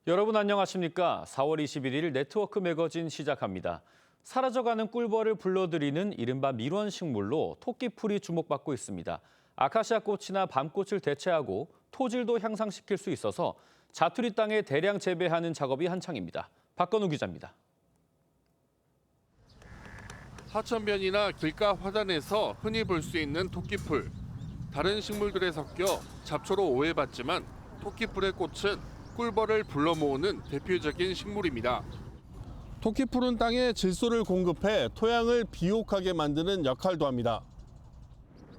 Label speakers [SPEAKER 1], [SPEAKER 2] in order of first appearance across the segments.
[SPEAKER 1] 여러분 안녕하십니까? 4월 21일 네트워크 매거진 시작합니다. 사라져가는 꿀벌을 불러들이는 이른바 밀원식물로 토끼풀이 주목받고 있습니다. 아카시아 꽃이나 밤꽃을 대체하고 토질도 향상시킬 수 있어서 자투리 땅에 대량 재배하는 작업이 한창입니다. 박건우 기자입니다.
[SPEAKER 2] 하천변이나 길가 화단에서 흔히 볼 수 있는 토끼풀. 다른 식물들에 섞여 잡초로 오해받지만 토끼풀의 꽃은 꿀벌을 불러 모으는 대표적인 식물입니다. 토끼풀은 땅에 질소를 공급해 토양을 비옥하게 만드는 역할도 합니다.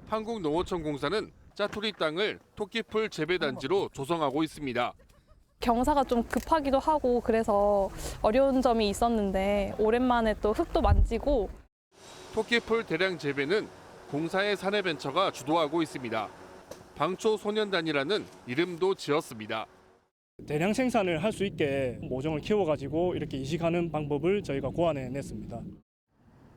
[SPEAKER 2] 한국농어촌공사는 짜투리 땅을 토끼풀 재배단지로 조성하고 있습니다.
[SPEAKER 3] 경사가 좀 급하기도 하고 그래서 어려운 점이 있었는데 오랜만에 또 흙도 만지고
[SPEAKER 2] 토끼풀 대량 재배는 공사의 사내벤처가 주도하고 있습니다. 방초소년단이라는 이름도 지었습니다.
[SPEAKER 4] 대량 생산을 할 수 있게 모종을 키워가지고 이렇게 이식하는 방법을 저희가 고안해냈습니다.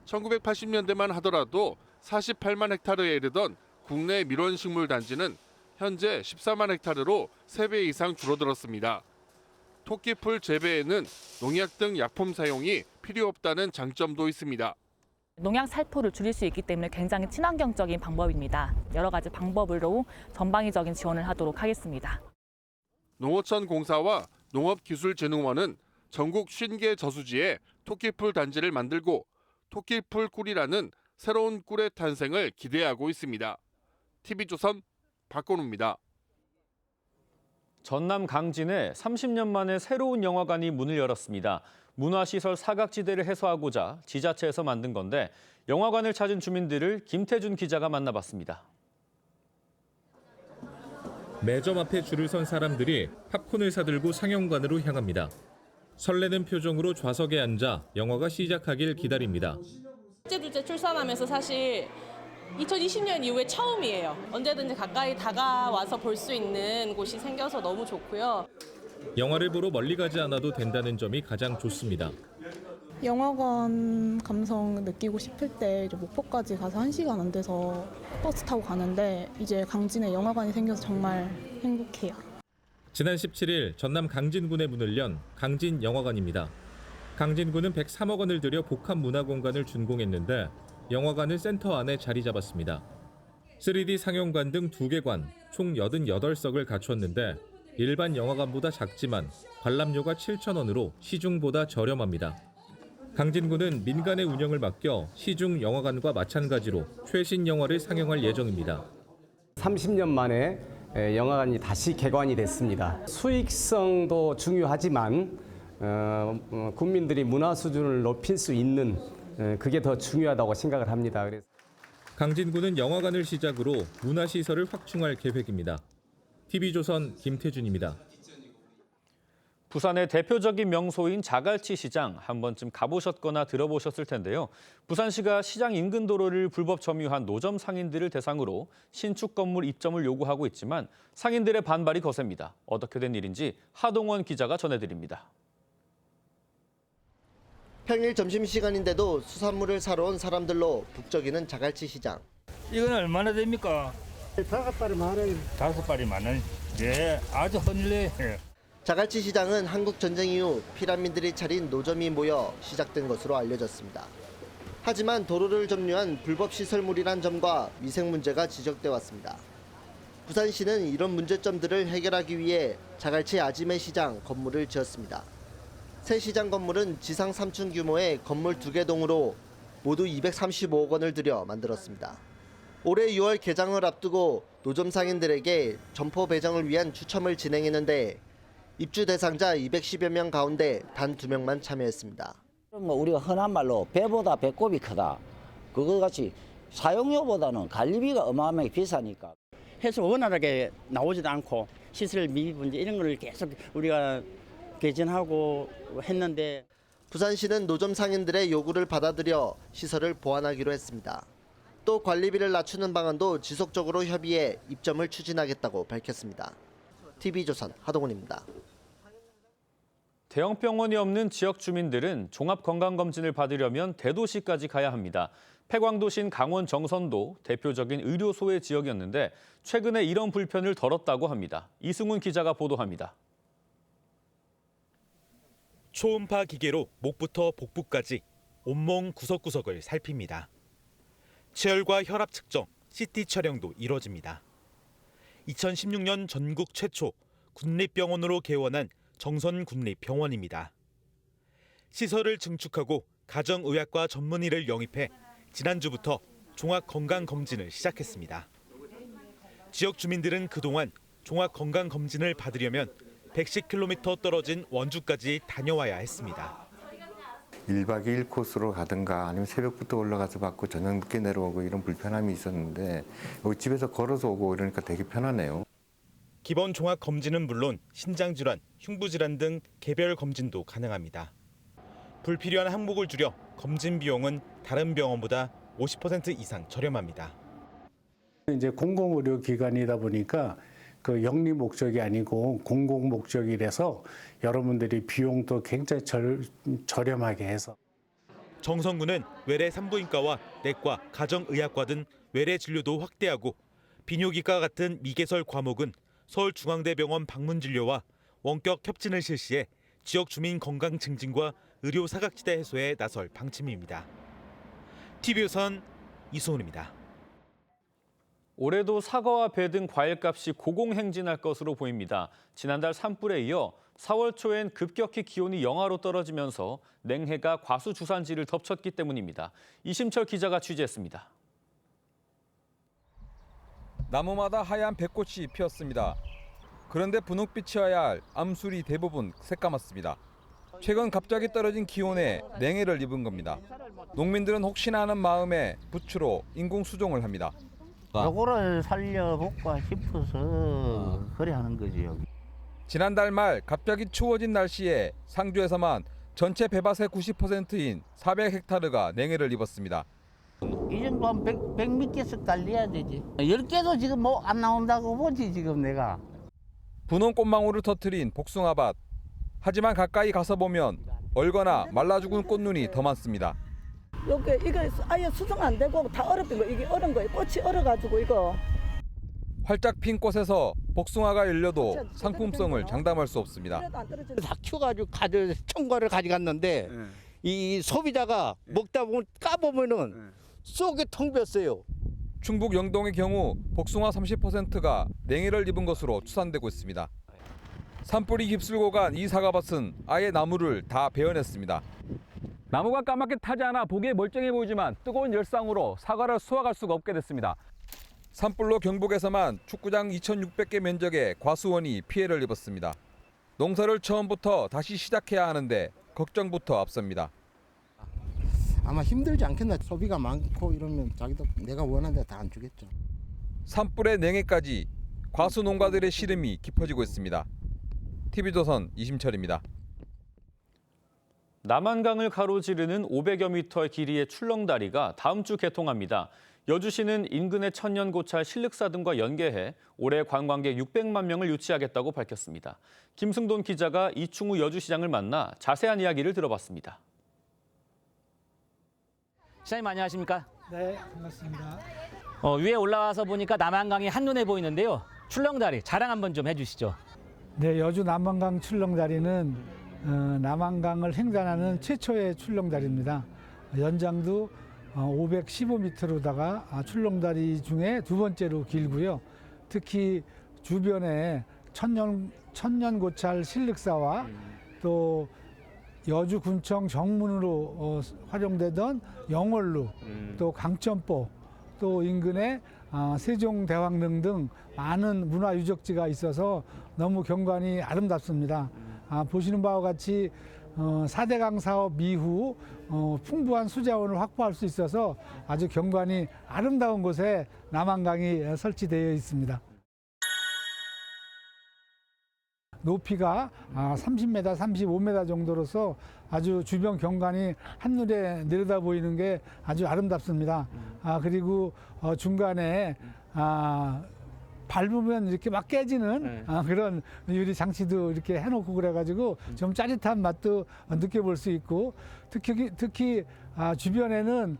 [SPEAKER 2] 1980년대만 하더라도 48만 헥타르에 이르던 국내 밀원식물 단지는 현재 14만 헥타르로 3배 이상 줄어들었습니다. 토끼풀 재배에는 농약 등 약품 사용이 필요 없다는 장점도 있습니다.
[SPEAKER 5] 농약 살포를 줄일 수 있기 때문에 굉장히 친환경적인 방법입니다. 여러 가지 방법으로 전방위적인 지원을 하도록 하겠습니다.
[SPEAKER 2] 농어촌 공사와 농업기술진흥원은 전국 50개 저수지에 토끼풀 단지를 만들고 토끼풀 꿀이라는 새로운 꿀의 탄생을 기대하고 있습니다. TV조선 박건우입니다.
[SPEAKER 1] 전남 강진에 30년 만에 새로운 영화관이 문을 열었습니다. 문화시설 사각지대를 해소하고자 지자체에서 만든 건데 영화관을 찾은 주민들을 김태준 기자가 만나봤습니다.
[SPEAKER 6] 매점 앞에 줄을 선 사람들이 팝콘을 사들고 상영관으로 향합니다. 설레는 표정으로 좌석에 앉아 영화가 시작하길 기다립니다.
[SPEAKER 7] 둘째 출산하면서 사실 2020년 이후에 처음이에요. 언제든지 가까이 다가와서 볼 수 있는 곳이 생겨서 너무 좋고요.
[SPEAKER 6] 영화를 보러 멀리 가지 않아도 된다는 점이 가장 좋습니다.
[SPEAKER 8] 영화관 감성 느끼고 싶을 때 이제 목포까지 가서 1시간 안 돼서 버스 타고 가는데 이제 강진에 영화관이 생겨서 정말 행복해요.
[SPEAKER 6] 지난 17일 전남 강진군에 문을 연 강진영화관입니다. 강진군은 103억 원을 들여 복합 문화공간을 준공했는데 영화관은 센터 안에 자리 잡았습니다. 3D 상영관 등 2개관, 총 88석을 갖췄는데 일반 영화관보다 작지만 관람료가 7,000원으로 시중보다 저렴합니다. 강진군은 민간의 운영을 맡겨 시중 영화관과 마찬가지로 최신 영화를 상영할 예정입니다.
[SPEAKER 9] 30년 만에 영화관이 다시 개관이 됐습니다. 수익성도 중요하지만 국민들이 문화 수준을 높일 수 있는 그게 더 중요하다고 생각을 합니다. 그래서
[SPEAKER 6] 강진군은 영화관을 시작으로 문화시설을 확충할 계획입니다. TV조선 김태준입니다.
[SPEAKER 1] 부산의 대표적인 명소인 자갈치 시장 한 번쯤 가보셨거나 들어보셨을 텐데요. 부산시가 시장 인근 도로를 불법 점유한 노점 상인들을 대상으로 신축 건물 입점을 요구하고 있지만 상인들의 반발이 거셉니다. 어떻게 된 일인지 하동원 기자가 전해드립니다.
[SPEAKER 10] 평일 점심시간인데도 수산물을 사러 온 사람들로 북적이는 자갈치 시장.
[SPEAKER 11] 이건 얼마나 됩니까?
[SPEAKER 12] 5발이 10,000원.
[SPEAKER 11] 5발이 10,000원. 네, 아주 헌일해.
[SPEAKER 10] 자갈치 시장은 한국 전쟁 이후 피란민들이 차린 노점이 모여 시작된 것으로 알려졌습니다. 하지만 도로를 점유한 불법 시설물이란 점과 위생 문제가 지적돼 왔습니다. 부산시는 이런 문제점들을 해결하기 위해 자갈치 아지매 시장 건물을 지었습니다. 새 시장 건물은 지상 3층 규모의 건물 2개 동으로 모두 235억 원을 들여 만들었습니다. 올해 6월 개장을 앞두고 노점 상인들에게 점포 배정을 위한 추첨을 진행했는데 입주 대상자 210여 명 가운데 단 2명만 참여했습니다.
[SPEAKER 13] 우리가 흔한 말로 배보다 배꼽이 크다. 그거 같이 사용료보다는 관리비가 어마어마하게 비싸니까.
[SPEAKER 14] 해서 원활하게 나오지도 않고 시설 미비 문제 이런 걸 계속 우리가 개선하고 했는데
[SPEAKER 10] 부산시는 노점 상인들의 요구를 받아들여 시설을 보완하기로 했습니다. 또 관리비를 낮추는 방안도 지속적으로 협의해 입점을 추진하겠다고 밝혔습니다. TV조선 하동훈입니다.
[SPEAKER 1] 대형 병원이 없는 지역 주민들은 종합건강검진을 받으려면 대도시까지 가야 합니다. 폐광도시인 강원 정선도 대표적인 의료 소외 지역이었는데 최근에 이런 불편을 덜었다고 합니다. 이승훈 기자가 보도합니다.
[SPEAKER 15] 초음파 기계로 목부터 복부까지 온몸 구석구석을 살핍니다. 체열과 혈압 측정, CT 촬영도 이뤄집니다. 2016년 전국 최초 군립병원으로 개원한 정선군립병원입니다. 시설을 증축하고 가정의학과 전문의를 영입해 지난주부터 종합건강검진을 시작했습니다. 지역 주민들은 그동안 종합건강검진을 받으려면 110km 떨어진 원주까지 다녀와야 했습니다.
[SPEAKER 16] 1박 2일 코스로 가든가 아니면 새벽부터 올라가서 받고 저녁 늦게 내려오고 이런 불편함이 있었는데 여기 집에서 걸어서 오고 이러니까 되게 편하네요.
[SPEAKER 15] 기본 종합검진은 물론 신장질환, 흉부질환 등 개별 검진도 가능합니다. 불필요한 항목을 줄여 검진 비용은 다른 병원보다 50% 이상 저렴합니다.
[SPEAKER 12] 이제 공공의료기관이다 보니까 그 영리 목적이 아니고 공공 목적이라서 여러분들이 비용도 굉장히 저렴하게 해서.
[SPEAKER 15] 정선군은 외래 산부인과와 내과, 가정의학과 등 외래 진료도 확대하고 비뇨기과 같은 미개설 과목은 서울중앙대병원 방문진료와 원격 협진을 실시해 지역 주민 건강 증진과 의료 사각지대 해소에 나설 방침입니다. TV조선 이소은입니다.
[SPEAKER 1] 올해도 사과와 배 등 과일값이 고공행진할 것으로 보입니다. 지난달 산불에 이어 4월 초엔 급격히 기온이 영하로 떨어지면서 냉해가 과수주산지를 덮쳤기 때문입니다. 이심철 기자가 취재했습니다.
[SPEAKER 17] 나무마다 하얀 배꽃이 피었습니다. 그런데 분홍빛이어야 할 암술이 대부분 새까맣습니다. 최근 갑자기 떨어진 기온에 냉해를 입은 겁니다. 농민들은 혹시나 하는 마음에 부추로 인공 수종을 합니다.
[SPEAKER 18] 요거를 살려볼까 싶어서 그래 하는 거지 여기.
[SPEAKER 17] 지난달 말 갑자기 추워진 날씨에 상주에서만 전체 배밭의 90%인 400헥타르가 냉해를 입었습니다.
[SPEAKER 18] 이 정도 한 100몇 개씩 달려야 되지. 10개도 지금 뭐 안 나온다고 보지 지금 내가.
[SPEAKER 17] 분홍 꽃망울을 터뜨린 복숭아밭. 하지만 가까이 가서 보면 얼거나 말라 죽은 꽃눈이 더 많습니다.
[SPEAKER 19] 여기 이거 아예 수정 안 되고 다 얼었던 거. 이게 얼은 거예요. 꽃이 얼어가지고 이거.
[SPEAKER 17] 활짝 핀 꽃에서 복숭아가 열려도 상품성을 장담할 수 없습니다.
[SPEAKER 14] 다 키워가지고 청과를 가져갔는데 이 소비자가 먹다 보면 까보면은 속에 텅 비었어요.
[SPEAKER 17] 충북 영동의 경우 복숭아 30%가 냉해를 입은 것으로 추산되고 있습니다. 산불이 휩쓸고 간 이 사과밭은 아예 나무를 다 베어냈습니다.
[SPEAKER 20] 나무가 까맣게 타지 않아 보기에 멀쩡해 보이지만 뜨거운 열상으로 사과를 수확할 수가 없게 됐습니다.
[SPEAKER 17] 산불로 경북에서만 축구장 2,600개 면적의 과수원이 피해를 입었습니다. 농사를 처음부터 다시 시작해야 하는데 걱정부터 앞섭니다.
[SPEAKER 21] 아마 힘들지 않겠나. 소비가 많고 이러면 자기도 내가 원하는 데 다 안 주겠죠.
[SPEAKER 17] 산불의 냉해까지 과수 농가들의 시름이 깊어지고 있습니다. TV조선 이심철입니다.
[SPEAKER 1] 남한강을 가로지르는 500여 미터 길이의 출렁다리가 다음 주 개통합니다. 여주시는 인근의 천년고찰 신륵사 등과 연계해 올해 관광객 600만 명을 유치하겠다고 밝혔습니다. 김승돈 기자가 이충우 여주시장을 만나 자세한 이야기를 들어봤습니다.
[SPEAKER 22] 시장님 안녕하십니까?
[SPEAKER 23] 네, 반갑습니다.
[SPEAKER 22] 위에 올라와서 보니까 남한강이 한눈에 보이는데요. 출렁다리 자랑 한번 좀 해주시죠.
[SPEAKER 23] 네, 여주 남한강 출렁다리는 남한강을 횡단하는 최초의 출렁다리입니다. 연장도 515m로다가 출렁다리 중에 두 번째로 길고요. 특히 주변에 천년고찰 신륵사와 또 여주군청 정문으로 활용되던 영월루, 또 강천포, 또 인근에 세종대왕릉 등 많은 문화유적지가 있어서 너무 경관이 아름답습니다. 보시는 바와 같이 4대강 사업 이후 풍부한 수자원을 확보할 수 있어서 아주 경관이 아름다운 곳에 남한강이 설치되어 있습니다. 높이가 30m, 35m 정도로서 아주 주변 경관이 한눈에 내려다 보이는 게 아주 아름답습니다. 그리고 중간에 밟으면 이렇게 막 깨지는 그런 유리 장치도 이렇게 해놓고 그래가지고 좀 짜릿한 맛도 느껴볼 수 있고 특히 주변에는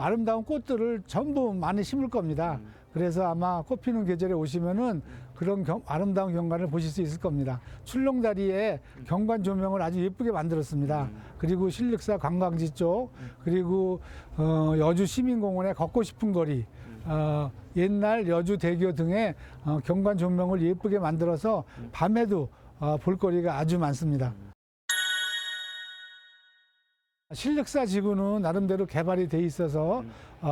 [SPEAKER 23] 아름다운 꽃들을 전부 많이 심을 겁니다. 그래서 아마 꽃피는 계절에 오시면은 그런 아름다운 경관을 보실 수 있을 겁니다. 출렁다리에 경관 조명을 아주 예쁘게 만들었습니다. 그리고 신륵사 관광지 쪽, 그리고 여주 시민공원에 걷고 싶은 거리, 옛날 여주 대교 등의 경관 조명을 예쁘게 만들어서 밤에도 볼거리가 아주 많습니다. 신륵사 지구는 나름대로 개발이 돼 있어서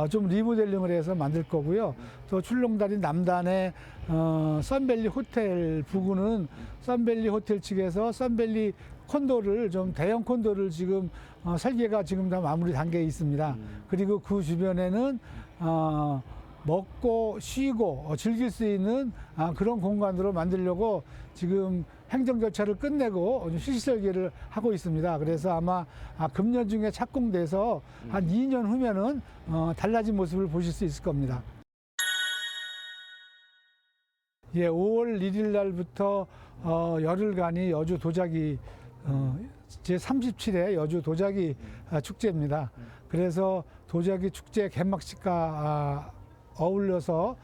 [SPEAKER 23] 좀 리모델링을 해서 만들 거고요. 또 출렁다리 남단의 썬밸리 호텔 부근은 썬밸리 호텔 측에서 썬밸리 콘도를 좀 대형 콘도를 지금 설계가 지금 다 마무리 단계에 있습니다. 그리고 그 주변에는 먹고 쉬고 즐길 수 있는 그런 공간으로 만들려고 지금 행정 절차를 끝내고 실시 설계를 하고 있습니다. 그래서 아마 금년 중에 착공돼서 한 2년 후면은 달라진 모습을 보실 수 있을 겁니다. 예, 5월 1일 날부터 열흘간이 여주 도자기 제37회 여주 도자기 축제입니다. 그래서 도자기 축제 개막식과 어울려서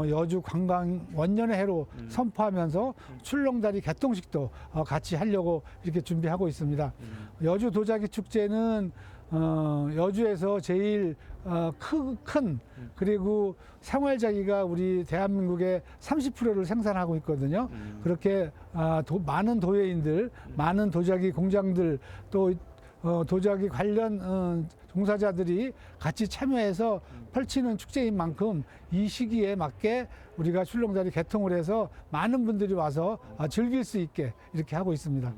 [SPEAKER 23] 여주 관광 원년의 해로 선포하면서 출렁다리 개통식도 같이 하려고 이렇게 준비하고 있습니다. 여주 도자기 축제는 여주에서 제일 큰 그리고 생활자기가 우리 대한민국의 30%를 생산하고 있거든요. 그렇게 많은 도예인들, 많은 도자기 공장들 또 도자기 관련 종사자들이 같이 참여해서 펼치는 축제인 만큼 이 시기에 맞게 우리가 출렁다리 개통을 해서 많은 분들이 와서 즐길 수 있게 이렇게 하고 있습니다.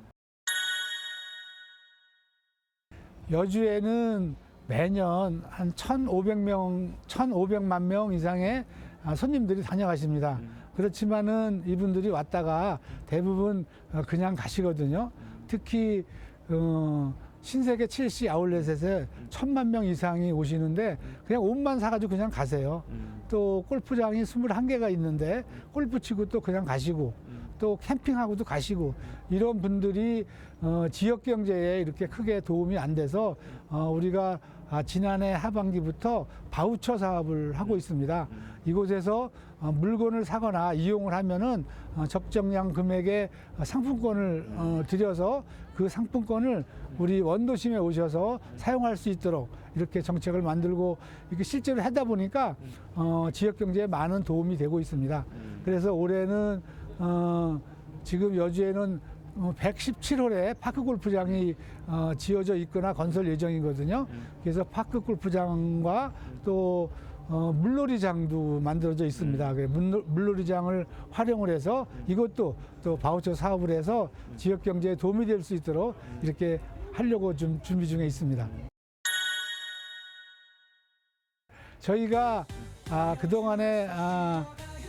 [SPEAKER 23] 여주에는 매년 한 1,500만 명 이상의 손님들이 다녀가십니다. 그렇지만은 이분들이 왔다가 대부분 그냥 가시거든요. 특히 신세계 7시 아울렛에서 1,000만 명 이상이 오시는데 그냥 옷만 사가지고 그냥 가세요. 또 골프장이 21개가 있는데 골프 치고 또 그냥 가시고 또 캠핑하고도 가시고 이런 분들이 지역 경제에 이렇게 크게 도움이 안 돼서 우리가 지난해 하반기부터 바우처 사업을 하고 있습니다. 이곳에서 물건을 사거나 이용을 하면은 적정량 금액의 상품권을 드려서 그 상품권을 우리 원도심에 오셔서 사용할 수 있도록 이렇게 정책을 만들고 이렇게 실제로 하다 보니까 지역 경제에 많은 도움이 되고 있습니다. 그래서 올해는 지금 여주에는 117홀의 파크 골프장이 지어져 있거나 건설 예정이거든요. 그래서 파크 골프장과 또 물놀이장도 만들어져 있습니다. 물놀이장을 활용을 해서 이것도 또 바우처 사업을 해서 지역 경제에 도움이 될 수 있도록 이렇게 하려고 좀 준비 중에 있습니다. 저희가 그동안에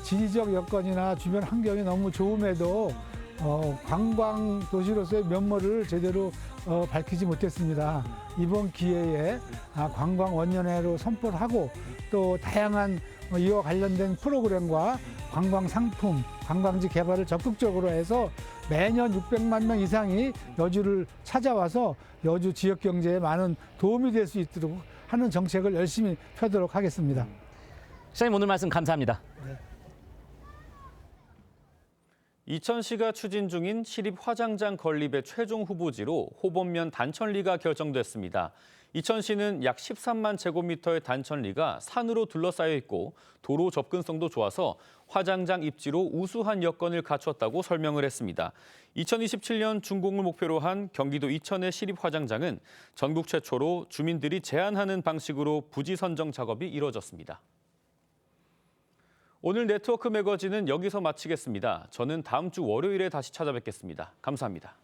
[SPEAKER 23] 지리적 여건이나 주변 환경이 너무 좋음에도 관광 도시로서의 면모를 제대로 밝히지 못했습니다. 이번 기회에 관광 원년회로 선포를 하고 또 다양한 이와 관련된 프로그램과 관광 상품, 관광지 개발을 적극적으로 해서 매년 600만 명 이상이 여주를 찾아와서 여주 지역 경제에 많은 도움이 될 수 있도록 하는 정책을 열심히 펴도록 하겠습니다.
[SPEAKER 22] 시장님 오늘 말씀 감사합니다.
[SPEAKER 1] 이천시가 추진 중인 시립 화장장 건립의 최종 후보지로 호범면 단천리가 결정됐습니다. 이천시는 약 13만 제곱미터의 단천리가 산으로 둘러싸여 있고 도로 접근성도 좋아서 화장장 입지로 우수한 여건을 갖췄다고 설명을 했습니다. 2027년 준공을 목표로 한 경기도 이천의 시립 화장장은 전국 최초로 주민들이 제안하는 방식으로 부지 선정 작업이 이뤄졌습니다. 오늘 네트워크 매거진은 여기서 마치겠습니다. 저는 다음 주 월요일에 다시 찾아뵙겠습니다. 감사합니다.